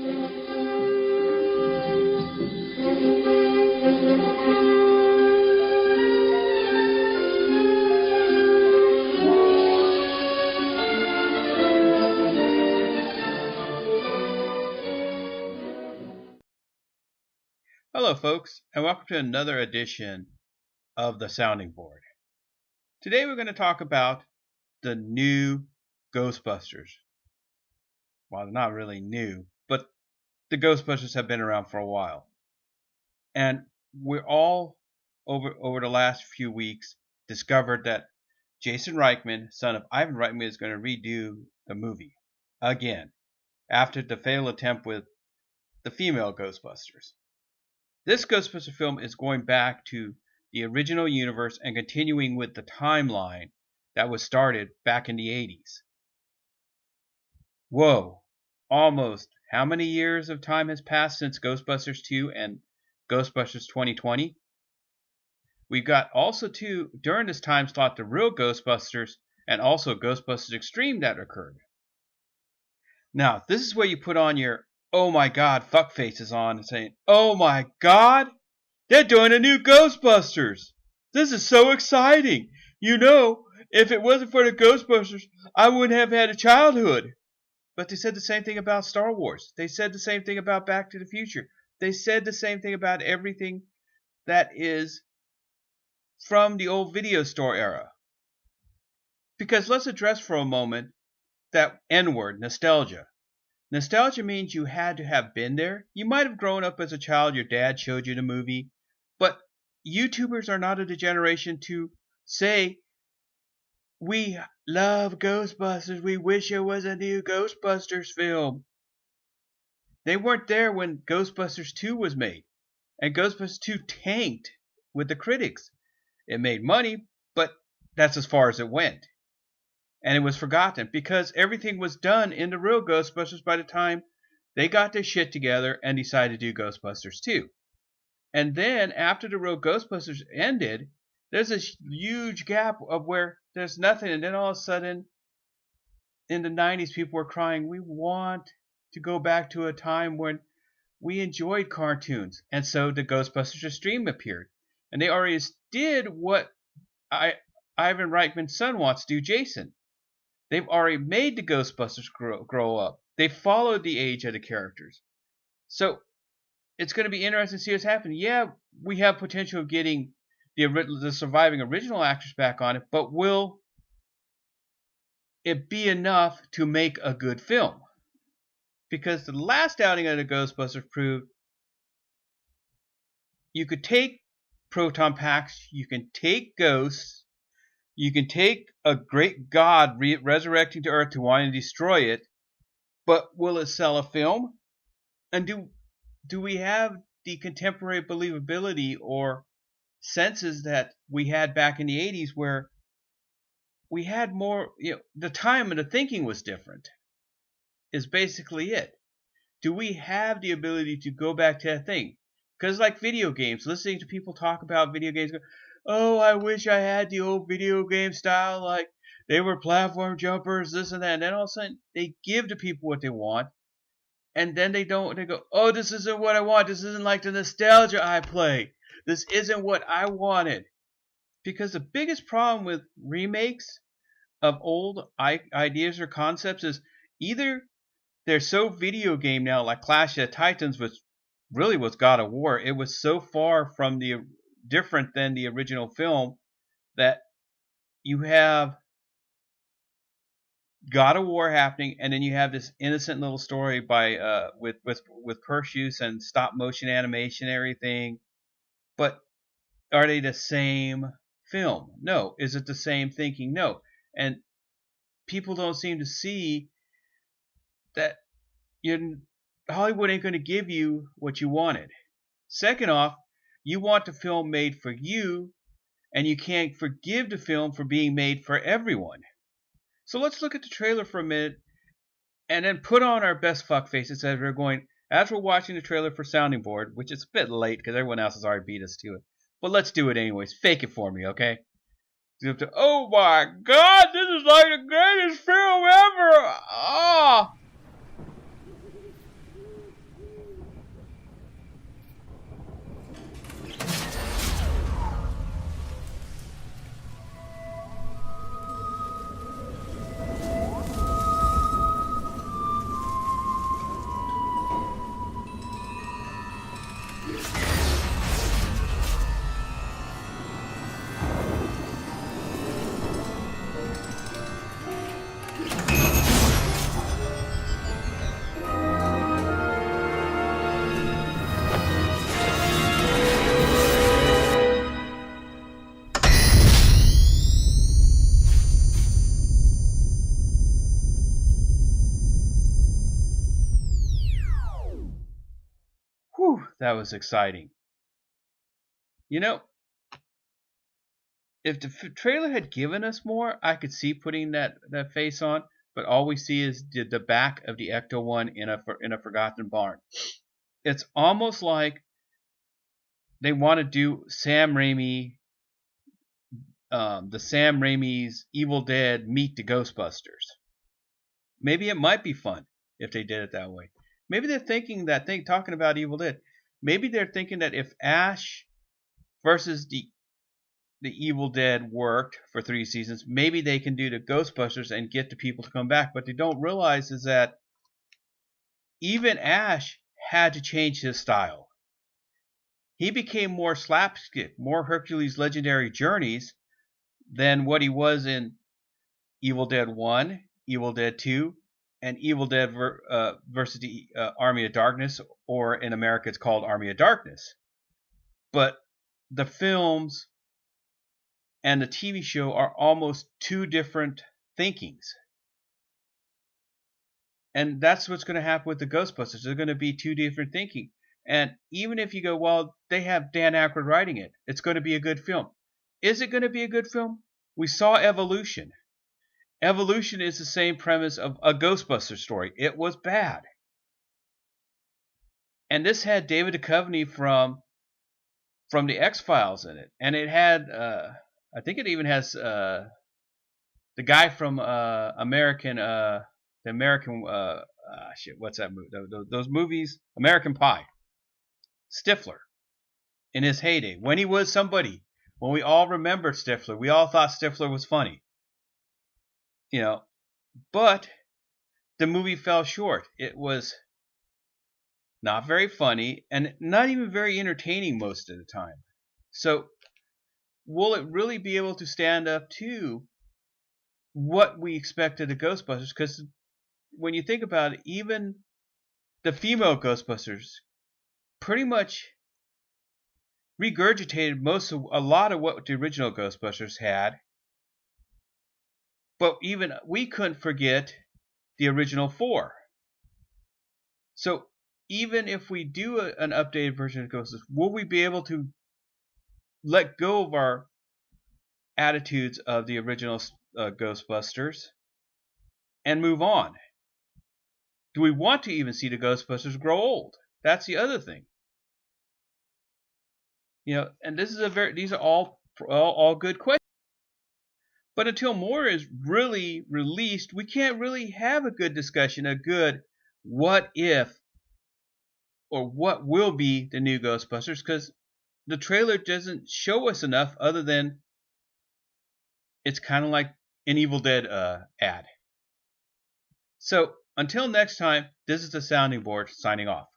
Hello folks, and welcome to another edition of the Sounding Board. Today we're going to talk about the new Ghostbusters. Well, they're not really new, but the Ghostbusters have been around for a while. And we're all, over the last few weeks, discovered that Jason Reitman, son of Ivan Reitman, is going to redo the movie again after the failed attempt with the female Ghostbusters. This Ghostbuster film is going back to the original universe and continuing with the timeline that was started back in the 80s. Whoa, almost how many years of time has passed since Ghostbusters 2 and Ghostbusters 2020? We've got also during this time slot, the real Ghostbusters and also Ghostbusters Extreme that occurred. Now, this is where you put on your oh my god fuck faces on and saying, oh my god, they're doing a new Ghostbusters. This is so exciting. You know, if it wasn't for the Ghostbusters, I wouldn't have had a childhood. But they said the same thing about Star Wars. They said the same thing about Back to the Future. They said the same thing about everything that is from the old video store era. Because let's address for a moment that N-word, nostalgia. Nostalgia means you had to have been there. You might have grown up as a child, your dad showed you the movie, but YouTubers are not of the generation to say, we love Ghostbusters, we wish there was a new Ghostbusters film. They weren't there when Ghostbusters 2 was made, and Ghostbusters 2 tanked with the critics. It made money, but that's as far as it went. And it was forgotten because everything was done in the real Ghostbusters by the time they got their shit together and decided to do Ghostbusters 2. And then after the real Ghostbusters ended, there's this huge gap of where there's nothing. And then all of a sudden, in the 90s, people were crying, we want to go back to a time when we enjoyed cartoons. And so the Ghostbusters Extreme appeared. And they already did what Ivan Reitman's son wants to do, Jason. They've already made the Ghostbusters grow up. They followed the age of the characters. So it's going to be interesting to see what's happening. Yeah, we have potential of getting the surviving original actors back on it, but will it be enough to make a good film? Because the last outing of the Ghostbusters proved you could take proton packs, you can take ghosts, you can take a great god resurrecting to Earth to want to destroy it, but will it sell a film? And do we have the contemporary believability or senses that we had back in the 80s where we had more, the time and the thinking was different, is basically it. Do we have the ability to go back to that thing? Because like video games, listening to people talk about video games, oh, I wish I had the old video game style, like they were platform jumpers, this and that. And then all of a sudden, they give to people what they want. And then they don't, they go, oh, this isn't what I want. This isn't like the nostalgia I play. This isn't what I wanted. Because the biggest problem with remakes of old ideas or concepts is either they're so video game now, like Clash of the Titans, which really was God of War. It was so far from different than the original film that you have God of War happening, and then you have this innocent little story by with Perseus and stop motion animation and everything. But are they the same film? No. Is it the same thinking? No. And people don't seem to see that Hollywood ain't going to give you what you wanted. Second off, you want the film made for you, and you can't forgive the film for being made for everyone. So let's look at the trailer for a minute, and then put on our best fuck faces as we're watching the trailer for Sounding Board, which is a bit late because everyone else has already beat us to it. But let's do it anyways. Fake it for me, okay? Oh my God, this is like the greatest film ever! Ah! That was exciting. You know, if the trailer had given us more, I could see putting that face on. But all we see is the back of the Ecto-1 in a forgotten barn. It's almost like they want to do Sam Raimi, the Sam Raimi's Evil Dead meet the Ghostbusters. Maybe it might be fun if they did it that way. Maybe they're thinking that talking about Evil Dead. Maybe they're thinking that if Ash versus the Evil Dead worked for 3 seasons, maybe they can do the Ghostbusters and get the people to come back. But they don't realize is that even Ash had to change his style. He became more slapstick, more Hercules' Legendary Journeys than what he was in Evil Dead 1, Evil Dead 2, and Evil Dead versus the Army of Darkness, or in America it's called Army of Darkness. But the films and the TV show are almost two different thinkings. And that's what's going to happen with the Ghostbusters. They're going to be two different thinking. And even if you go, well, they have Dan Aykroyd writing it, it's going to be a good film. Is it going to be a good film? We saw Evolution. Evolution is the same premise of a Ghostbusters story. It was bad. And this had David Duchovny from the X-Files in it. And it had, I think it even has the guy from American, what's that movie? Those movies, American Pie. Stifler, in his heyday, when he was somebody, when we all remembered Stifler, we all thought Stifler was funny. But the movie fell short. It was not very funny and not even very entertaining most of the time. So, will it really be able to stand up to what we expected of Ghostbusters? Because when you think about it, even the female Ghostbusters pretty much regurgitated a lot of what the original Ghostbusters had. But even we couldn't forget the original 4. So even if we do an updated version of Ghostbusters, will we be able to let go of our attitudes of the original Ghostbusters and move on? Do we want to even see the Ghostbusters grow old? That's the other thing. And these are all good questions. But until more is really released, we can't really have a good discussion, a good what if or what will be the new Ghostbusters, because the trailer doesn't show us enough other than it's kind of like an Evil Dead ad. So until next time, this is the Sounding Board signing off.